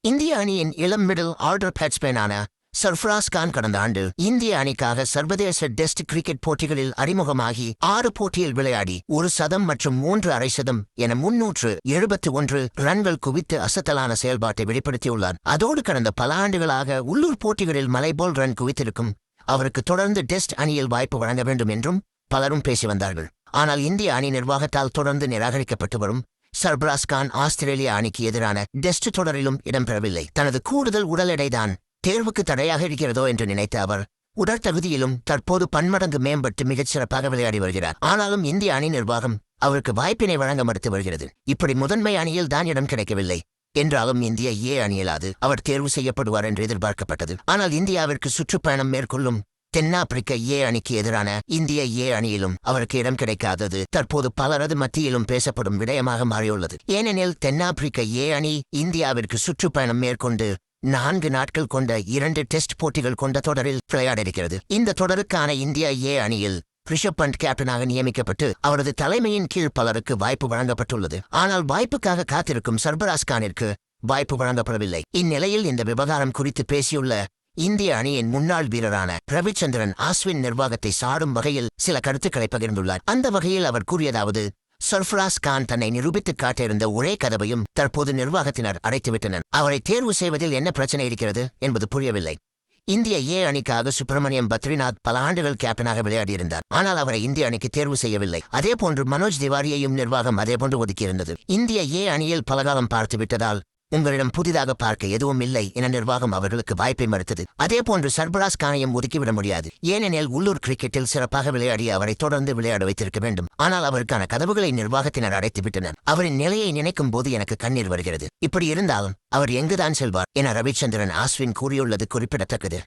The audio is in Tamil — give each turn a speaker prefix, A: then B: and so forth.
A: இந்திய அணியின் இளம் மிடில் ஆர்டர் பேட்ஸ்மேனான சர்ஃப்ராஸ் கான் கடந்த ஆண்டு இந்திய அணிக்காக சர்வதேச டெஸ்ட் கிரிக்கெட் போட்டிகளில் அறிமுகமாகி 6 போட்டியில் விளையாடி 1 சதம் மற்றும் 3 அரை சதம் என 371 ரன்கள் குவித்து அசத்தலான செயல்பாட்டை வெளிப்படுத்தியுள்ளார். அதோடு கடந்த பல ஆண்டுகளாக உள்ளூர் போட்டிகளில் மலைபோல் ரன் குவித்திருக்கும் அவருக்கு தொடர்ந்து டெஸ்ட் அணியில் வாய்ப்பு வழங்க வேண்டும் என்றும் பலரும் பேசி வந்தார்கள். ஆனால் இந்திய அணி நிர்வாகத்தால் தொடர்ந்து நிராகரிக்கப்பட்டு வரும் சர்ஃப்ராஸ் கான் ஆஸ்திரேலிய அணிக்கு எதிரான டெஸ்ட் தொடரிலும் இடம்பெறவில்லை. தனது கூடுதல் உடல் எடைதான் தேர்வுக்கு தடையாக இருக்கிறதோ என்று நினைத்த அவர் உடற்தகுதியிலும் தற்போது பன்மடங்கு மேம்பட்டு மிகச்சிறப்பாக விளையாடி வருகிறார். ஆனாலும் இந்திய அணி நிர்வாகம் அவருக்கு வாய்ப்பினை வழங்க மறுத்து வருகிறது. இப்படி முதன்மை அணியில் தான் இடம் கிடைக்கவில்லை என்றாலும் இந்திய ஏ அணியிலாது அவர் தேர்வு செய்யப்படுவார் என்று எதிர்பார்க்கப்பட்டது. ஆனால் இந்தியாவிற்கு சுற்றுப்பயணம் மேற்கொள்ளும் தென்னாப்பிரிக்க ஏ அணிக்கு எதிரான இந்திய ஏ அணியிலும் அவருக்கு இடம் கிடைக்காதது தற்போது பலரது மத்தியிலும் பேசப்படும் விடயமாக மாறியுள்ளது. ஏனெனில் தென்னாப்பிரிக்க ஏ அணி இந்தியாவிற்கு சுற்றுப்பயணம் மேற்கொண்டு 4 நாட்கள் கொண்ட 2 டெஸ்ட் போட்டிகள் கொண்ட தொடரில் விளையாட இருக்கிறது. இந்த தொடருக்கான இந்திய ஏ அணியில் ரிஷப் பண்ட் கேப்டனாக நியமிக்கப்பட்டு அவரது தலைமையின் கீழ் பலருக்கு வாய்ப்பு வழங்கப்பட்டுள்ளது. ஆனால் வாய்ப்புக்காக காத்திருக்கும் சர்ஃப்ராஸ் கானிற்கு வாய்ப்பு வழங்கப்படவில்லை. இந்நிலையில் இந்த விவகாரம் குறித்து பேசியுள்ள இந்திய அணியின் முன்னாள் வீரரான ரவிச்சந்திரன் அஸ்வின் நிர்வாகத்தை சாடும் வகையில் சில கருத்துக்களை பகிர்ந்துள்ளார். அந்த வகையில் அவர் கூறியதாவது: சர்ஃப்ராஸ் கான் தன்னை நிரூபித்துக் காட்டியிருந்த ஒரே கதவையும் தற்போது நிர்வாகத்தினர் அடைத்துவிட்டனர். அவரை தேர்வு செய்வதில் என்ன பிரச்சனை இருக்கிறது என்பது புரியவில்லை. இந்திய ஏ அணிக்காக சுப்பிரமணியம் பத்ரிநாத் பல ஆண்டுகள் கேப்டனாக விளையாடியிருந்தார். ஆனால் அவரை இந்திய அணிக்கு தேர்வு செய்யவில்லை. அதேபோன்று மனோஜ் திவாரியையும் நிர்வாகம் அதேபோன்று ஒதுக்கியிருந்தது. இந்திய ஏ அணியில் பலகாலம் பார்த்து விட்டதால் உங்களிடம் புதிதாக பார்க்க எதுவும் இல்லை என நிர்வாகம் அவர்களுக்கு வாய்ப்பை மறுத்தது. அதேபோன்று சர்ஃப்ராஸ் கானையும் ஒதுக்கிவிட முடியாது. ஏனெனில் உள்ளூர் கிரிக்கெட்டில் சிறப்பாக விளையாடி அவரை தொடர்ந்து விளையாட வைத்திருக்க வேண்டும். ஆனால் அவருக்கான கதவுகளை நிர்வாகத்தினர் அடைத்துவிட்டனர். அவரின் நிலையை நினைக்கும் போது எனக்கு கண்ணீர் வருகிறது. இப்படி இருந்தாலும் அவர் எங்குதான் செல்வார் என ரவிச்சந்திரன் அஸ்வின் கூறியுள்ளது குறிப்பிடத்தக்கது.